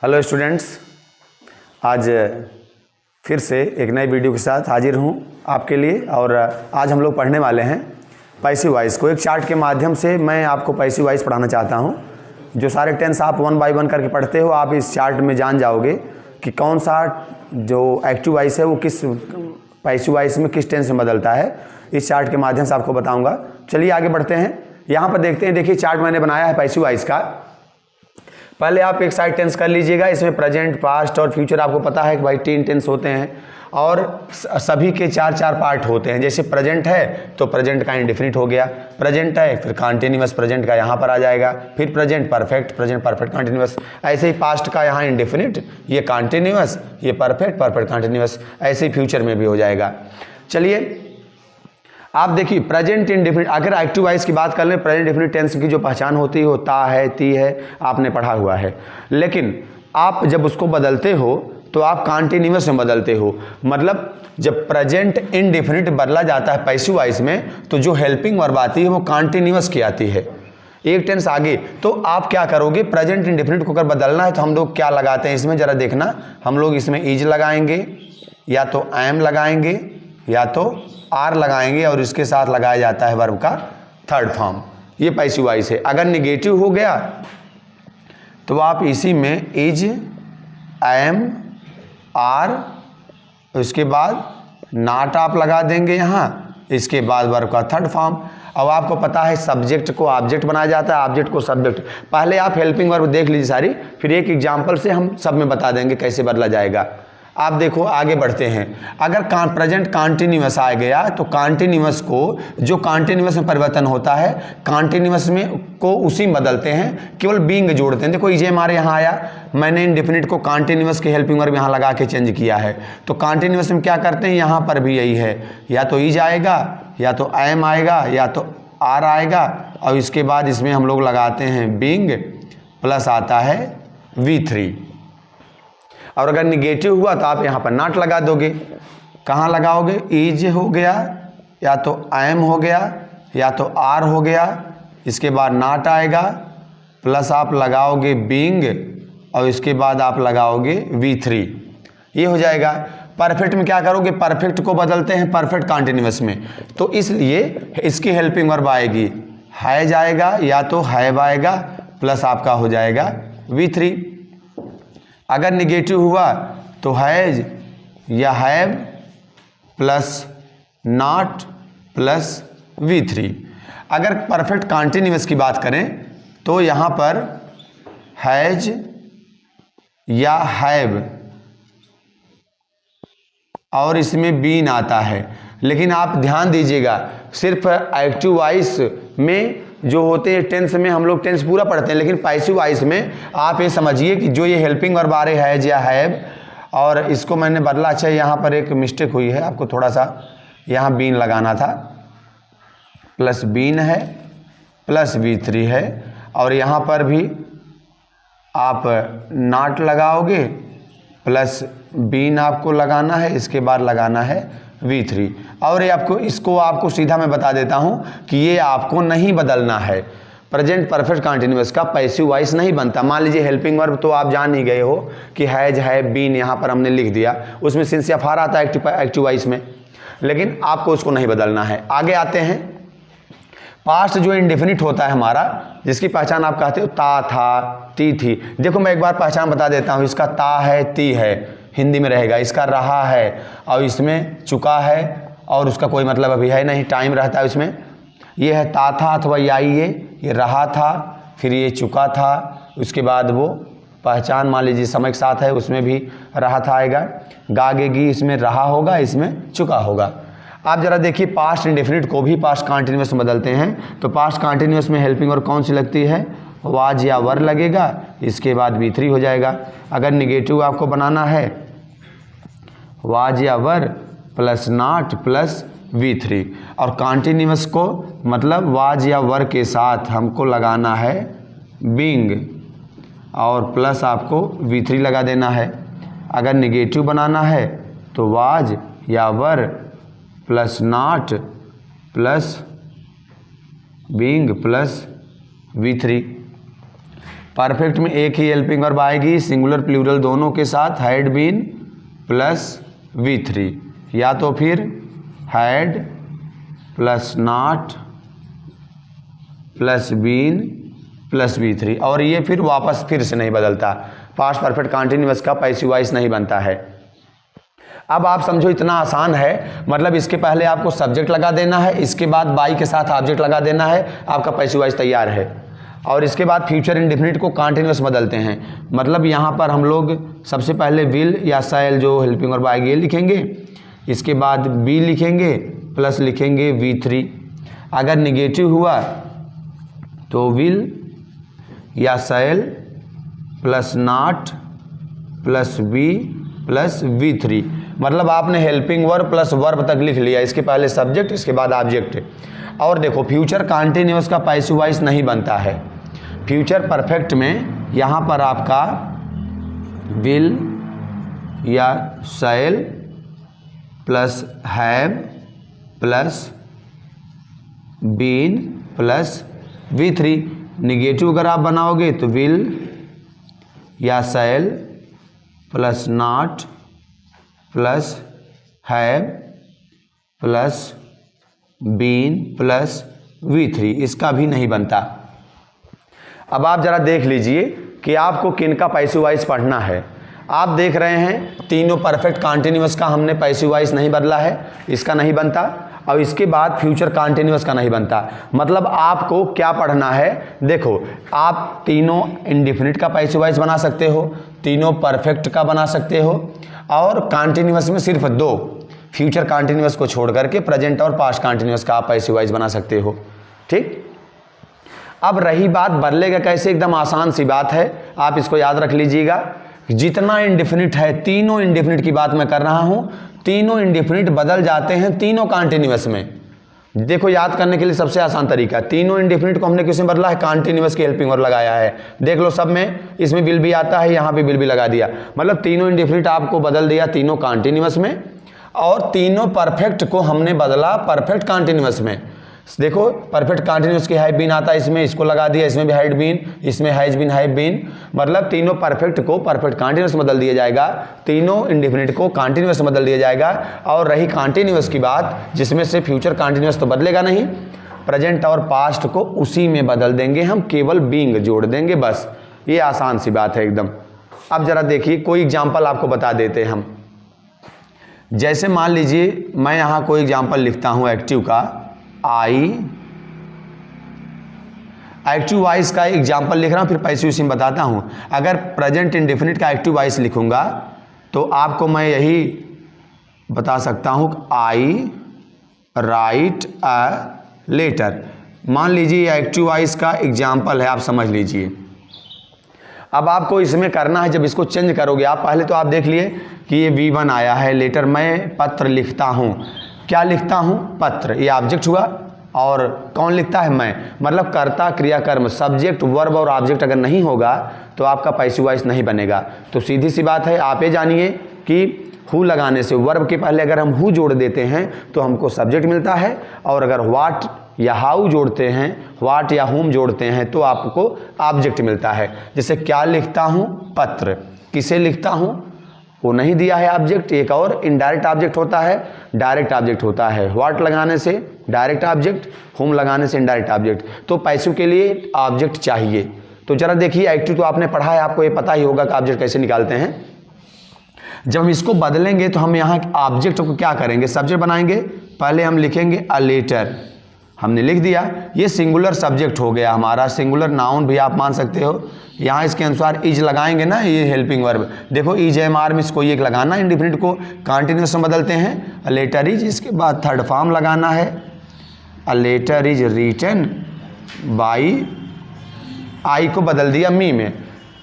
Hello students, आज फिर से एक नई वीडियो के साथ हाजिर हूँ आपके लिए। और आज हम लोग पढ़ने वाले हैं पैसिव वॉइस को। एक चार्ट के माध्यम से मैं आपको पैसिव वॉइस पढ़ाना चाहता हूँ। जो सारे टेंस आप 1 बाय 1 करके पढ़ते हो, आप इस चार्ट में जान जाओगे कि कौन सा जो एक्टिव वॉइस है वो किस पैसिव वॉइस में किस टेंस में बदलता है। इस चार्ट के माध्यम से आपको बताऊँगा। चलिए आगे बढ़ते हैं। यहाँ पर देखते हैं, देखिए चार्ट मैंने बनाया है पैसिव वॉइस का। पहले आप एक साइड टेंस कर लीजिएगा। इसमें प्रेजेंट, पास्ट और फ्यूचर आपको पता है कि भाई 3 टेंस होते हैं और सभी के 4 पार्ट होते हैं। जैसे प्रेजेंट है तो प्रेजेंट का इंडेफिनिट हो गया, प्रेजेंट है फिर कॉन्टिन्यूअस प्रेजेंट का यहाँ पर आ जाएगा, फिर प्रेजेंट परफेक्ट कॉन्टिन्यूअस। ऐसे ही पास्ट का यहाँ इंडेफिनिट, ये कॉन्टिन्यूअस, ये परफेक्ट कॉन्टिन्यूअस। ऐसे ही फ्यूचर में भी हो जाएगा। चलिए आप देखिए प्रेजेंट इंडेफिनिट, अगर एक्टिव वॉइस की बात कर लें, प्रेजेंट इंडेफिनिट टेंस की जो पहचान होती है वो ता है, ती है, आपने पढ़ा हुआ है। लेकिन आप जब उसको बदलते हो तो आप कॉन्टिन्यूअस में बदलते हो। मतलब जब प्रेजेंट इंडेफिनिट बदला जाता है पैसिव वॉइस में, तो जो हेल्पिंग वर्ब आती है वो कॉन्टिन्यूअस की आती है, एक टेंस आगे। तो आप क्या करोगे, प्रेजेंट इंडेफिनिट को अगर बदलना है तो हम लोग क्या लगाते हैं इसमें, जरा देखना। हम लोग इसमें इज लगाएंगे, या तो एम लगाएंगे, या तो आर लगाएंगे, और इसके साथ लगाया जाता है वर्ब का थर्ड फॉर्म। ये पैसिव वॉइस है। अगर निगेटिव हो गया तो आप इसी में इज, एम, आर, उसके बाद नॉट आप लगा देंगे यहाँ, इसके बाद वर्ब का थर्ड फॉर्म। अब आपको पता है सब्जेक्ट को ऑब्जेक्ट बनाया जाता है, ऑब्जेक्ट को सब्जेक्ट। पहले आप हेल्पिंग वर्ब देख लीजिए सारी, फिर एक एग्जाम्पल से हम सब में बता देंगे कैसे बदला जाएगा। आप देखो आगे बढ़ते हैं। अगर प्रेजेंट कॉन्टिन्यूअस आ गया तो कॉन्टिन्यूअस को, जो कॉन्टिन्यूअस में परिवर्तन होता है, कॉन्टिन्यूअस में को उसी में बदलते हैं, केवल बीइंग जोड़ते हैं। देखो इजे हमारे यहाँ आया, मैंने इंडेफिनिट को कॉन्टिन्यूअस के हेल्पिंग वर्ब यहाँ लगा के चेंज किया है। तो कॉन्टिन्यूअस में क्या करते हैं, यहाँ पर भी यही है, या तो इज आएगा, या तो एम आएगा, या तो आर आएगा, और इसके बाद इसमें हम लोग लगाते हैं बीइंग, प्लस आता है V3। और अगर निगेटिव हुआ तो आप यहाँ पर नॉट लगा दोगे। कहाँ लगाओगे, इज हो गया, या तो एम हो गया, या तो आर हो गया, इसके बाद नॉट आएगा, प्लस आप लगाओगे बीइंग, और इसके बाद आप लगाओगे V3। ये हो जाएगा। परफेक्ट में क्या करोगे, परफेक्ट को बदलते हैं परफेक्ट कॉन्टिन्यूअस में, तो इसलिए इसकी हेल्पिंग वर्ब आएगी हैज आएगा, या तो हैव आएगा, प्लस आपका हो जाएगा V3। अगर निगेटिव हुआ तो हैज या have plus not plus V3। अगर परफेक्ट कॉन्टिन्यूअस की बात करें तो यहाँ पर हैज या हैव और इसमें बीन आता है। लेकिन आप ध्यान दीजिएगा, सिर्फ एक्टिव वॉइस में जो होते हैं टेंस में हम लोग टेंस पूरा पढ़ते हैं, लेकिन पैसिव वॉइस में आप ये समझिए कि जो ये हेल्पिंग वर्ब आ रहे हैज या हैव, और इसको मैंने बदला। अच्छा यहाँ पर एक मिस्टेक हुई है, आपको थोड़ा सा यहाँ बीन लगाना था, प्लस बीन है, प्लस V3 है, और यहाँ पर भी आप नॉट लगाओगे, प्लस बीन आपको लगाना है, इसके बाद लगाना है V3। और ये आपको सीधा मैं बता देता हूँ कि ये आपको नहीं बदलना है। प्रेजेंट परफेक्ट कॉन्टिन्यूअस का पैसिव वॉइस नहीं बनता। मान लीजिए हेल्पिंग वर्ब तो आप जान ही गए हो कि हैज, हैव, बीन यहाँ पर हमने लिख दिया, उसमें सिंस या फार आता है एक्टिव वॉइस में, लेकिन आपको उसको नहीं बदलना है। आगे आते हैं। पास्ट जो इंडेफिनिट होता है हमारा, जिसकी पहचान आप कहते हो ता था, ती थी। देखो मैं एक बार पहचान बता देता हूँ। इसका ता है, ती है, हिंदी में रहेगा। इसका रहा है, और इसमें चुका है, और उसका कोई मतलब अभी है नहीं, टाइम रहता है उसमें। ये है ता था अथवा ये रहा था, फिर ये चुका था, उसके बाद वो पहचान मान लीजिए समय के साथ है, उसमें भी रहा था आएगा। गागेगी, इसमें रहा होगा, इसमें चुका होगा। आप जरा देखिए पास्ट इंडेफिनिट को भी पास्ट कॉन्टिन्यूअस में बदलते हैं। तो पास्ट कॉन्टिन्यूअस में हेल्पिंग वर्ब कौन सी लगती है, वाज या वर लगेगा, इसके बाद V3 हो जाएगा। अगर निगेटिव आपको बनाना है, वाज या वर प्लस नॉट प्लस V3। और कॉन्टिन्यूअस को मतलब वाज या वर के साथ हमको लगाना है बीइंग, और प्लस आपको V3 लगा देना है। अगर निगेटिव बनाना है तो वाज या वर plus not plus being plus V3। Perfect में एक ही हेल्पिंग वर्ब आएगी, सिंगुलर प्लूरल दोनों के साथ, हैड बीन प्लस V3, या तो फिर had plus not plus been plus V3, और ये फिर वापस फिर से नहीं बदलता। पास्ट परफेक्ट कॉन्टिन्यूअस का पैसिव वॉइस नहीं बनता है। अब आप समझो इतना आसान है, मतलब इसके पहले आपको सब्जेक्ट लगा देना है, इसके बाद बाई के साथ ऑब्जेक्ट लगा देना है, आपका पैसिव वॉइस तैयार है। और इसके बाद फ्यूचर इंडेफिनिट को कॉन्टिन्यूअस बदलते हैं, मतलब यहाँ पर हम लोग सबसे पहले विल या शैल जो हेल्पिंग वर्ब आएगी ये लिखेंगे, इसके बाद बी लिखेंगे प्लस लिखेंगे V3। अगर निगेटिव हुआ तो विल या shall plus not plus be plus V3, मतलब आपने हेल्पिंग वर्ब प्लस वर्ब तक लिख लिया, इसके पहले सब्जेक्ट इसके बाद ऑब्जेक्ट। और देखो फ्यूचर कॉन्टिन्यूअस का पैसिव वॉइस नहीं बनता है। फ्यूचर परफेक्ट में यहाँ पर आपका विल या shall plus have plus been plus V3। Negative अगर आप बनाओगे तो विल या shall plus not plus have plus been plus V3, इसका भी नहीं बनता। अब आप जरा देख लीजिए कि आपको किन का पैसिव वॉइस पढ़ना है। आप देख रहे हैं तीनों परफेक्ट कॉन्टिन्यूअस का हमने पैसिव वॉइस नहीं बदला है, इसका नहीं बनता, और इसके बाद फ्यूचर कॉन्टिन्यूअस का नहीं बनता। मतलब आपको क्या पढ़ना है, देखो आप तीनों इंडेफिनिट का पैसिव वॉइस बना सकते हो, तीनों परफेक्ट का बना सकते हो, और कॉन्टिन्यूअस में सिर्फ दो, फ्यूचर कॉन्टिन्यूअस को छोड़ करके प्रेजेंट और पास्ट कॉन्टिन्यूअस का आप पैसिव वॉइस बना सकते हो। ठीक, अब रही बात बदलेगा कैसे, एकदम आसान सी बात है, आप इसको याद रख लीजिएगा। जितना इंडेफिनिट है, तीनों इंडेफिनिट की बात मैं कर रहा हूं, तीनों इंडेफिनिट बदल जाते हैं तीनों कॉन्टिन्यूअस में। देखो याद करने के लिए सबसे आसान तरीका, तीनों इंडेफिनिट को हमने किसमें बदला है, कॉन्टिन्यूअस की हेल्पिंग वर्ब लगाया है। देख लो सब में, इसमें विल भी आता है, यहाँ पे विल भी लगा दिया, मतलब तीनों इंडेफिनिट आपको बदल दिया तीनों कॉन्टिन्यूअस में, और तीनों परफेक्ट को हमने बदला परफेक्ट कॉन्टिन्यूअस में। देखो परफेक्ट कॉन्टिन्यूअस की हैव बीन आता है, इसमें इसको लगा दिया, इसमें भी हैड बीन, इसमें हैज बीन हैव बीन, मतलब तीनों परफेक्ट को परफेक्ट कॉन्टिन्यूअस बदल दिया जाएगा, तीनों इंडेफिनिट को कॉन्टिन्यूअस बदल दिया जाएगा। और रही कॉन्टिन्यूअस की बात, जिसमें से फ्यूचर कॉन्टिन्यूअस तो बदलेगा नहीं, प्रेजेंट और पास्ट को उसी में बदल देंगे हम, केवल बीइंग जोड़ देंगे, बस ये आसान सी बात है एकदम। अब जरा देखिए कोई एग्जाम्पल आपको बता देते हैं हम। जैसे मान लीजिए मैं यहाँ कोई एग्जाम्पल लिखता हूँ एक्टिव का, आई एक्टिव वॉइस का एग्जाम्पल लिख रहा हूँ, फिर पैसिव में बताता हूँ। अगर प्रेजेंट इंडेफिनिट का एक्टिव वॉइस लिखूंगा तो आपको मैं यही बता सकता हूँ, आई राइट अ लेटर। मान लीजिए एक्टिव वॉइस का एग्जाम्पल है, आप समझ लीजिए। अब आपको इसमें करना है, जब इसको चेंज करोगे आप, पहले तो आप देख लिए कि ये V1 आया है, लेटर मैं पत्र लिखता हूँ। क्या लिखता हूँ, पत्र, ये ऑब्जेक्ट हुआ, और कौन लिखता है, मैं, मतलब कर्ता क्रिया कर्म, सब्जेक्ट वर्ब और ऑब्जेक्ट अगर नहीं होगा तो आपका पैसिव वॉइस नहीं बनेगा। तो सीधी सी बात है, आप ये जानिए कि हु लगाने से वर्ब के पहले अगर हम हु जोड़ देते हैं तो हमको सब्जेक्ट मिलता है, और अगर व्हाट या हाउ जोड़ते हैं, व्हाट या हुम जोड़ते हैं तो आपको ऑब्जेक्ट मिलता है। जैसे क्या लिखता हूँ, पत्र, किसे लिखता हूँ, वो नहीं दिया है ऑब्जेक्ट। एक और इनडायरेक्ट ऑब्जेक्ट होता है, डायरेक्ट ऑब्जेक्ट होता है। व्हाट लगाने से डायरेक्ट ऑब्जेक्ट, हुम लगाने से इनडायरेक्ट ऑब्जेक्ट। तो पैसिव के लिए ऑब्जेक्ट चाहिए। तो जरा देखिए एक्टिव तो आपने पढ़ा है, आपको ये पता ही होगा कि ऑब्जेक्ट कैसे निकालते हैं। जब हम इसको बदलेंगे तो हम यहाँ ऑब्जेक्ट को क्या करेंगे, सब्जेक्ट बनाएंगे। पहले हम लिखेंगे अ लेटर, हमने लिख दिया, ये सिंगुलर सब्जेक्ट हो गया हमारा, सिंगुलर नाउन भी आप मान सकते हो। यहाँ इसके अनुसार इज लगाएंगे ना, ये हेल्पिंग वर्ब, देखो इज एम आर में इसको एक लगाना, इंडेफिनिट को कॉन्टिन्यूअस में बदलते हैं, अ लेटर इज, इसके बाद थर्ड फॉर्म लगाना है, a letter is written by, I को बदल दिया मी में।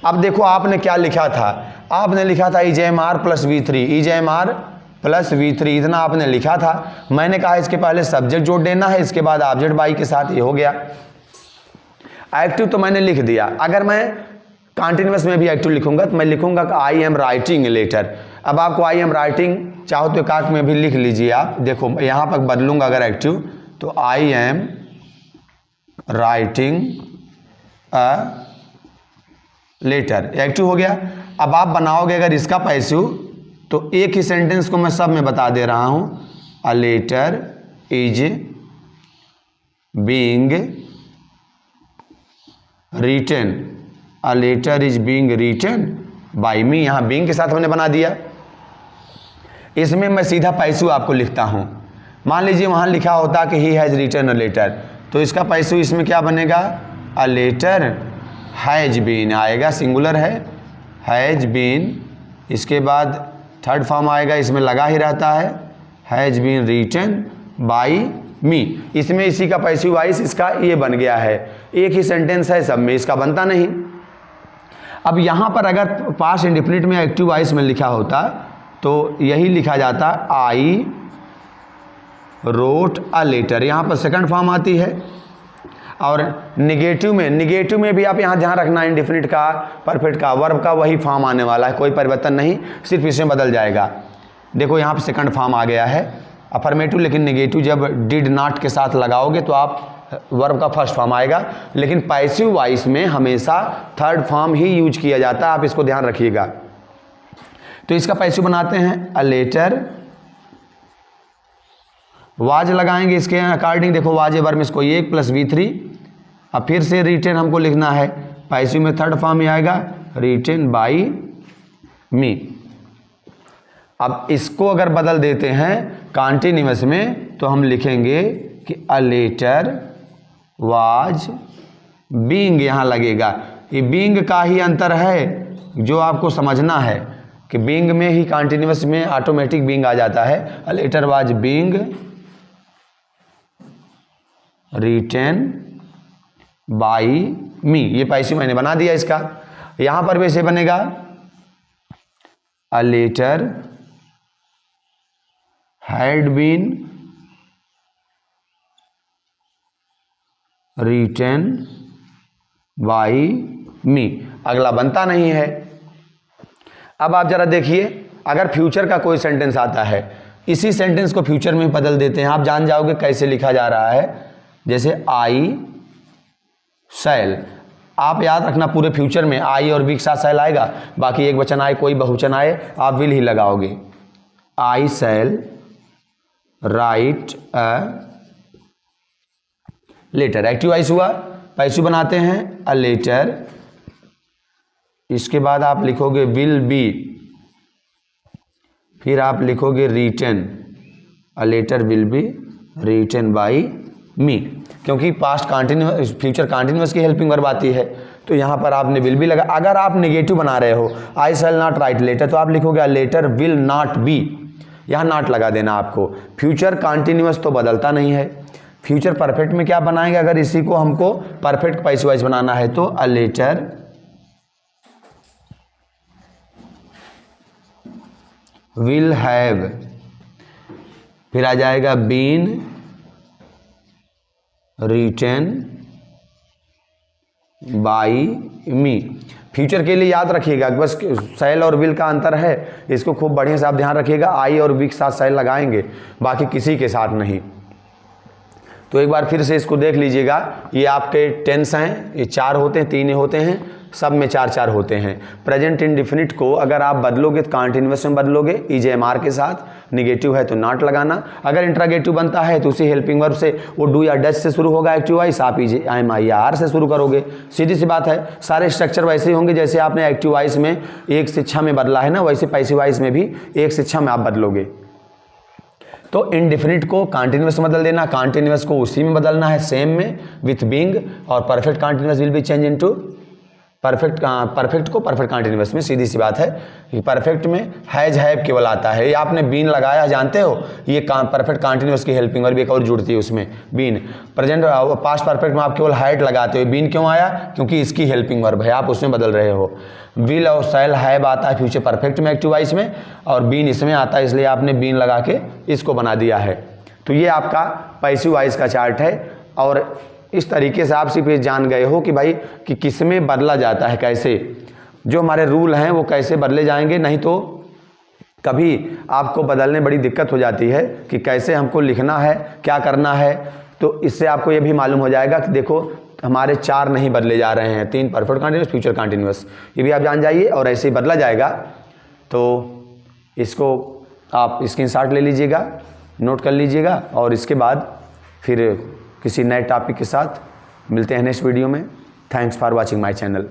अब देखो आपने क्या लिखा था, आपने लिखा था is am are plus V3, is am are plus V3, इतना आपने लिखा था। मैंने कहा इसके पहले सब्जेक्ट जोड़ देना है, इसके बाद ऑब्जेक्ट बाई के साथ, ये हो गया। एक्टिव तो मैंने लिख दिया। अगर मैं कॉन्टिन्यूअस में भी एक्टिव लिखूंगा तो मैं लिखूंगा कि I am writing a letter. अब आपको आई एम राइटिंग चाहो तो काक में भी लिख लीजिए आप। देखो यहाँ पर बदलूंगा अगर एक्टिव तो I am writing a letter active हो गया। अब आप बनाओगे अगर इसका पैसिव तो एक ही सेंटेंस को मैं सब में बता दे रहा हूं, a letter is being written, a letter is being written by me. यहां बीइंग के साथ हमने बना दिया। इसमें मैं सीधा पैसिव आपको लिखता हूं। मान लीजिए वहां लिखा होता कि he has written a letter, तो इसका पैसिव इसमें क्या बनेगा, अ लेटर हैज बीन आएगा, सिंगुलर हैज बीन। इसके बाद थर्ड फॉर्म आएगा, इसमें लगा ही रहता है, हैज बीन रिटन बाय मी। इसमें इसी का पैसिव वॉइस इसका ये बन गया है। एक ही सेंटेंस है सब में, इसका बनता नहीं। अब यहां पर अगर पास्ट इंडेफिनिट में एक्टिव वॉइस में लिखा होता तो यही लिखा जाता, आई रोट अ लेटर। यहां पर सेकंड फॉर्म आती है। और निगेटिव में भी आप यहां ध्यान रखना, इंडेफिनिट का, परफेक्ट का, वर्ब का वही फॉर्म आने वाला है, कोई परिवर्तन नहीं, सिर्फ इसमें बदल जाएगा। देखो यहां पर सेकंड फॉर्म आ गया है अफर्मेटिव, लेकिन निगेटिव जब डिड नॉट के साथ लगाओगे तो आप वर्ब का फर्स्ट फॉर्म आएगा। लेकिन पैसिव वॉइस में हमेशा थर्ड फॉर्म ही यूज किया जाता है, आप इसको ध्यान रखिएगा। तो इसका पैसिव बनाते हैं, अ लेटर वाज लगाएंगे इसके अकॉर्डिंग। देखो वाज ए वर्ब, इसको 1 + V3। अब फिर से रिटन हमको लिखना है, पैसिव में थर्ड फॉर्म ही आएगा, रिटन बाय मी। अब इसको अगर बदल देते हैं कॉन्टिन्यूअस में तो हम लिखेंगे कि अ लेटर वाज बीइंग, यहां लगेगा। ये बीइंग का ही अंतर है जो आपको समझना है कि बीइंग में ही कॉन्टिन्यूअस में ऑटोमेटिक बीइंग आ जाता है। A letter was being written by me, ये पैसिव मैंने बना दिया इसका। यहां पर वैसे बनेगा, a letter had been written by me, अगला बनता नहीं है। अब आप जरा देखिए, अगर फ्यूचर का कोई सेंटेंस आता है, इसी सेंटेंस को फ्यूचर में बदल देते हैं, आप जान जाओगे कैसे लिखा जा रहा है। जैसे आई शैल, आप याद रखना पूरे फ्यूचर में आई और वी के साथ शैल आएगा, बाकी एक वचन आए कोई बहुवचन आए आप विल ही लगाओगे। I shall write a letter, active voice हुआ। पैसिव बनाते हैं, अ लेटर, इसके बाद आप लिखोगे विल बी, फिर आप लिखोगे written, a letter will be written by me. क्योंकि पास्ट कॉन्टिन्यूअस, फ्यूचर कॉन्टिन्यूअस की हेल्पिंग वर्ब आती है, तो यहां पर आपने विल बी लगा। अगर आप नेगेटिव बना रहे हो, I shall not write letter, तो आप लिखोगे a letter will not be, यहां नॉट लगा देना आपको। फ्यूचर कॉन्टिन्यूअस तो बदलता नहीं है। फ्यूचर परफेक्ट में क्या बनाएंगे, अगर इसी को हमको परफेक्ट पैसिव वॉइस बनाना है तो अ लेटर विल हैव, फिर आ जाएगा been written by me. Future के लिए याद रखिएगा, बस शैल और विल का अंतर है, इसको खूब बढ़िया से आप ध्यान रखिएगा। आई और वी के साथ शैल लगाएंगे, बाकी किसी के साथ नहीं। तो एक बार फिर से इसको देख लीजिएगा, ये आपके टेंस हैं, ये 4 होते हैं, 3 होते हैं, सब में 4-4 होते हैं। प्रेजेंट इंडिफिनिट को अगर आप बदलोगे तो कॉन्टिन्यूअस में बदलोगे, EJMR के साथ। निगेटिव है तो नॉट लगाना। अगर इंट्रागेटिव बनता है तो उसी हेल्पिंग वर्ब से, वो डू या डज से शुरू होगा एक्टिव वॉइस, आप IMIR से शुरू करोगे, सीधी सी बात है। सारे स्ट्रक्चर वैसे ही होंगे जैसे आपने एक्टिव वॉइस में एक शिक्षा में बदला है ना, वैसे पैसिव वॉइस में भी एक शिक्षा में आप बदलोगे। तो इंडिफिनिट को कॉन्टिन्यूअस में बदल देना, कॉन्टिन्यूअस को उसी में बदलना है सेम में विथ बीइंग, और perfect continuous will be change into perfect को परफेक्ट कॉन्टिन्यूअस में। सीधी सी बात है कि परफेक्ट में हैज हैव केवल आता है, ये आपने बीन लगाया जानते हो, ये परफेक्ट कॉन्टिन्यूअस की हेल्पिंग वर्ब एक और जुड़ती है उसमें, बीन। प्रेजेंट पास्ट परफेक्ट में आप केवल हैड लगाते हो, बीन क्यों आया, क्योंकि इसकी हेल्पिंग वर्ब है, आप उसमें बदल रहे हो। विल और शैल हैव आता है फ्यूचर परफेक्ट में एक्टिव वॉइस में, और बीन इसमें आता है, इसलिए आपने बीन लगा के इसको बना दिया है। तो ये आपका पैसिव वॉइस का चार्ट है। और इस तरीके से आप सिर्फ ये जान गए हो कि भाई कि किस में बदला जाता है, कैसे जो हमारे रूल हैं वो कैसे बदले जाएंगे। नहीं तो कभी आपको बदलने बड़ी दिक्कत हो जाती है कि कैसे हमको लिखना है, क्या करना है। तो इससे आपको ये भी मालूम हो जाएगा कि देखो हमारे 4 नहीं बदले जा रहे हैं, 3 परफेक्ट कंटिन्यूस, फ्यूचर कंटिन्यूस, ये भी आप जान जाइए। और ऐसे ही बदला जाएगा, तो इसको आप स्क्रीनशॉट ले लीजिएगा, नोट कर लीजिएगा। और इसके बाद फिर किसी नए टॉपिक के साथ मिलते हैं नेक्स्ट वीडियो में। Thanks for watching my channel.